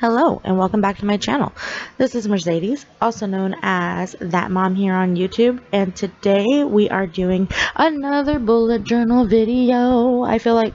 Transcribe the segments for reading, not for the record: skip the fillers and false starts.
Hello and welcome back to my channel. This is Mercedes, also known as That Mom here on YouTube, and today we are doing another bullet journal video. I feel like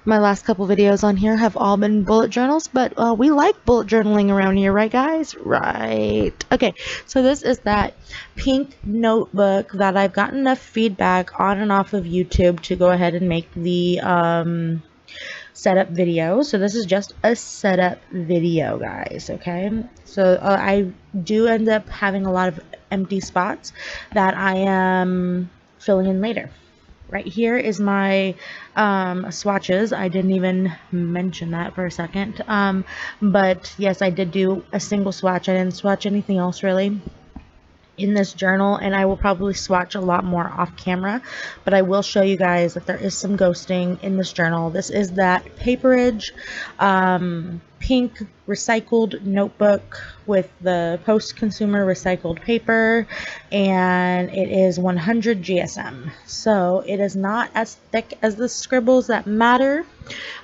my last couple videos on here have all been bullet journals, but we like bullet journaling around here, right guys? Right. Okay, so this is that pink notebook that I've gotten enough feedback on and off of YouTube to go ahead and make the setup video. So this is just a setup video, guys. Okay, so I do end up having a lot of empty spots that I am filling in later. Right here is my swatches. I didn't even mention that for a second, but yes, I did do a single swatch. I didn't swatch anything else really in this journal, and I will probably swatch a lot more off camera, but I will show you guys that there is some ghosting in this journal. This is that Paperage pink recycled notebook with the post-consumer recycled paper, and it is 100 GSM, so it is not as thick as the Scribbles that matter,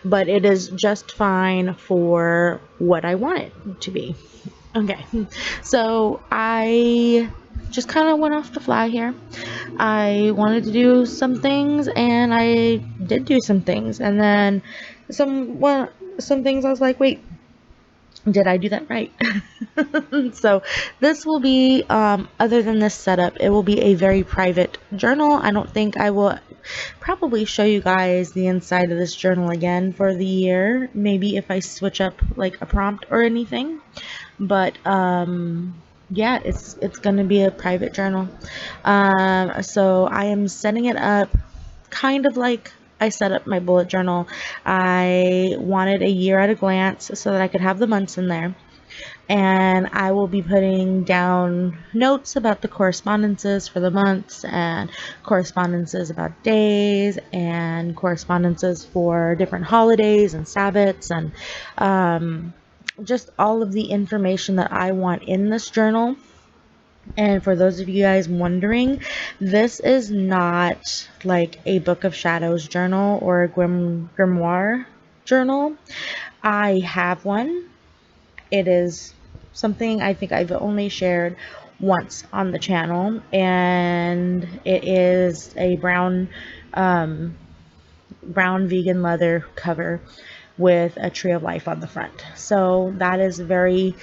but it is just fine for what I want it to be. Okay, so I just kind of went off the fly here. I wanted to do some things, and I did do some things, and then some things I was like, wait, did I do that right? So this will be, other than this setup, it will be a very private journal. I don't think I will probably show you guys the inside of this journal again for the year, maybe if I switch up like a prompt or anything, but yeah, it's gonna be a private journal. So I am setting it up kind of like I set up my bullet journal. I wanted a year at a glance so that I could have the months in there, and I will be putting down notes about the correspondences for the months, and correspondences about days, and correspondences for different holidays and Sabbats, and just all of the information that I want in this journal. And for those of you guys wondering, this is not like a Book of Shadows journal or a grimoire journal. I have one. It is something I think I've only shared once on the channel, and it is a brown vegan leather cover with a tree of life on the front. So that is very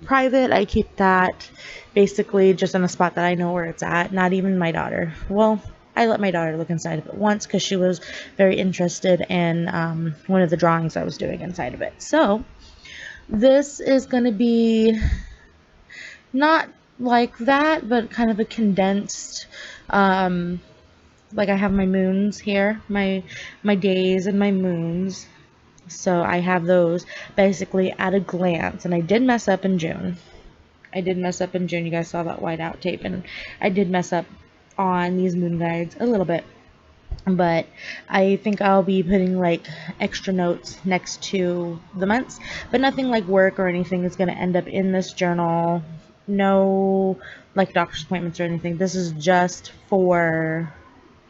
private. I keep that basically just in a spot that I know where it's at. Not even my daughter. Well, I let my daughter look inside of it once because she was very interested in one of the drawings I was doing inside of it. So this is going to be not like that, but kind of a condensed, like I have my moons here, my days and my moons. So I have those basically at a glance, and I did mess up in June. You guys saw that whiteout tape, and I did mess up on these moon guides a little bit. But I think I'll be putting like extra notes next to the months, but nothing like work or anything is going to end up in this journal. No like doctor's appointments or anything. This is just for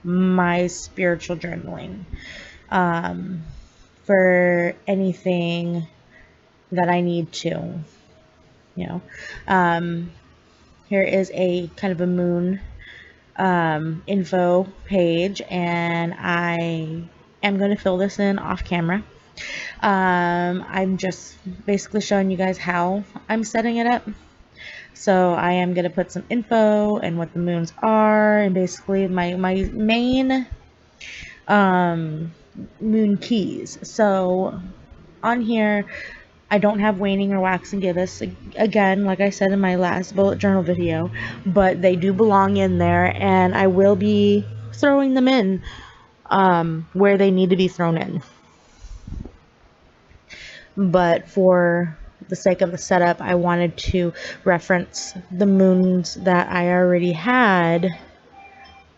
my spiritual journaling. For anything that I need to, you know. Here is a kind of a moon info page, and I am going to fill this in off camera. I'm just basically showing you guys how I'm setting it up. So I am going to put some info and what the moons are, and basically my main moon keys. So on here, I don't have waning or waxing gibbous, again, like I said in my last bullet journal video, but they do belong in there, and I will be throwing them in where they need to be thrown in. But for the sake of the setup, I wanted to reference the moons that I already had.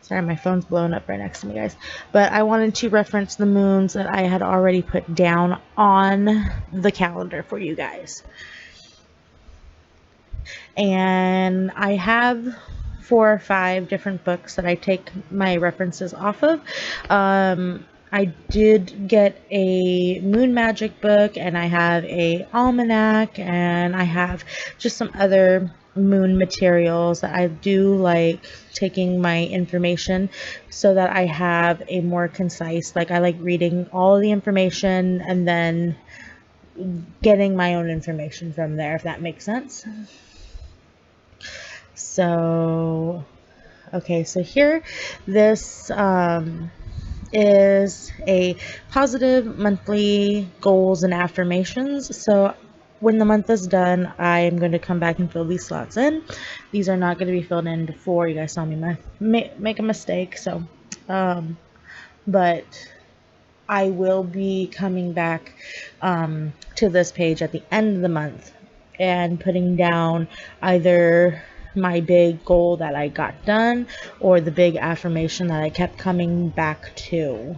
Sorry, my phone's blowing up right next to me, guys. But I wanted to reference the moons that I had already put down on the calendar for you guys. And I have 4 or 5 different books that I take my references off of. I did get a moon magic book, and I have a almanac, and I have just some other moon materials that I do like taking my information so that I have a more concise, like I like reading all of the information and then getting my own information from there, if that makes sense. So, okay, so here, this is a positive monthly goals and affirmations. So when the month is done, I am going to come back and fill these slots in. These are not going to be filled in before you guys saw me make a mistake. So, but I will be coming back to this page at the end of the month and putting down either my big goal that I got done or the big affirmation that I kept coming back to.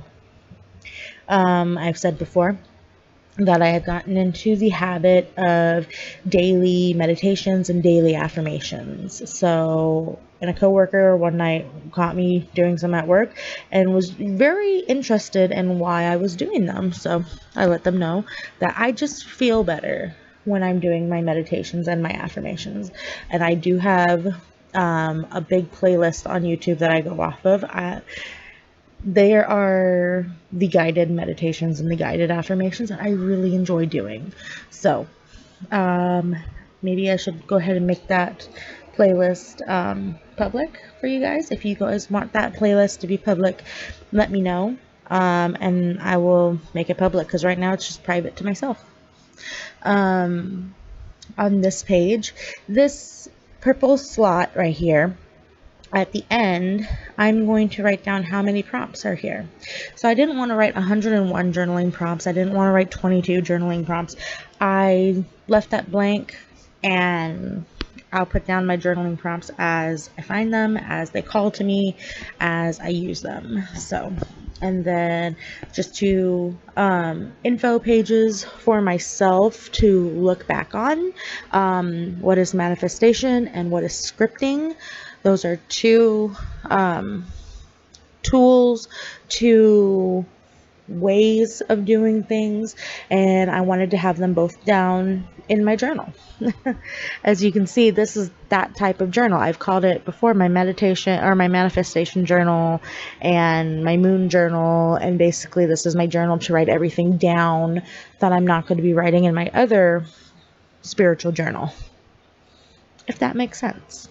I've said before that I had gotten into the habit of daily meditations and daily affirmations. So, and a coworker one night caught me doing some at work and was very interested in why I was doing them. So I let them know that I just feel better when I'm doing my meditations and my affirmations. And I do have a big playlist on YouTube that I go off of. There are the guided meditations and the guided affirmations that I really enjoy doing. So, maybe I should go ahead and make that playlist public for you guys. If you guys want that playlist to be public, let me know. And I will make it public because right now it's just private to myself. On this page, this purple slot right here, at the end, I'm going to write down how many prompts are here. So I didn't want to write 101 journaling prompts. I didn't want to write 22 journaling prompts. I left that blank, and I'll put down my journaling prompts as I find them, as they call to me, as I use them. So, and then just two info pages for myself to look back on. What is manifestation and what is scripting? Those are two tools, two ways of doing things, and I wanted to have them both down in my journal. As you can see, this is that type of journal. I've called it before my meditation or my manifestation journal and my moon journal, and basically this is my journal to write everything down that I'm not going to be writing in my other spiritual journal, if that makes sense.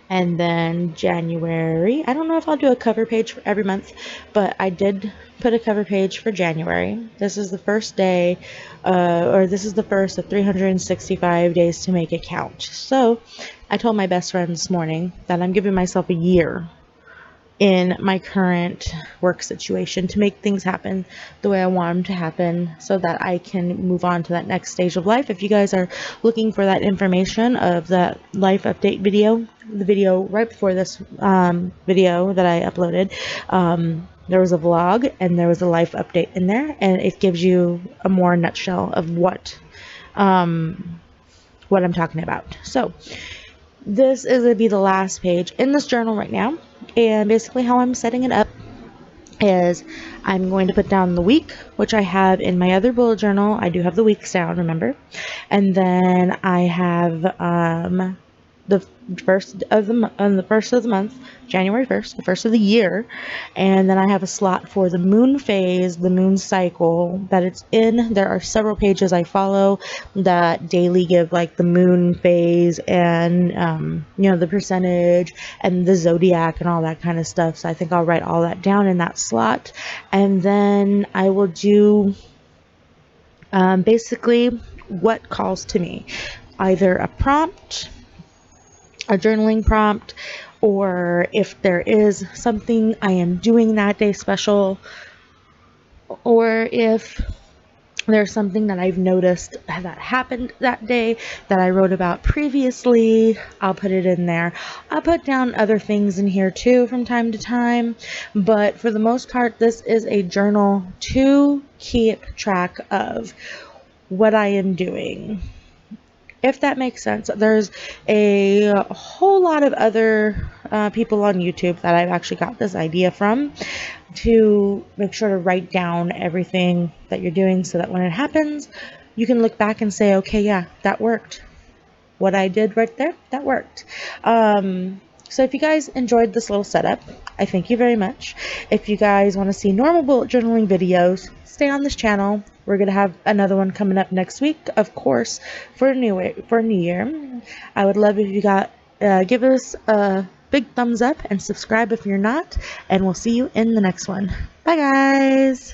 And then January, I don't know if I'll do a cover page for every month, but I did put a cover page for January. This is the first day, or this is the first of 365 days to make it count. So I told my best friend this morning that I'm giving myself a year in my current work situation to make things happen the way I want them to happen so that I can move on to that next stage of life. If you guys are looking for that information of that life update video, the video right before this video that I uploaded, there was a vlog and there was a life update in there, and it gives you a more nutshell of what I'm talking about. So this is going to be the last page in this journal right now. And basically how I'm setting it up is I'm going to put down the week, which I have in my other bullet journal. I do have the weeks down, remember? And then I have the first of the month, January 1st, the first of the year, and then I have a slot for the moon phase, the moon cycle that it's in. There are several pages I follow that daily give like the moon phase and the percentage and the zodiac and all that kind of stuff. So I think I'll write all that down in that slot, and then I will do basically what calls to me, either a prompt, a journaling prompt, or if there is something I am doing that day special, or if there's something that I've noticed that happened that day that I wrote about previously, I'll put it in there. I'll put down other things in here too from time to time, but for the most part, this is a journal to keep track of what I am doing if that makes sense. There's a whole lot of other people on YouTube that I've actually got this idea from, to make sure to write down everything that you're doing so that when it happens, you can look back and say, okay, yeah, that worked. What I did right there, that worked. So if you guys enjoyed this little setup, I thank you very much. If you guys want to see normal bullet journaling videos, stay on this channel. We're gonna have another one coming up next week, of course, for a new year. I would love if you give us a big thumbs up and subscribe if you're not, and we'll see you in the next one. Bye, guys.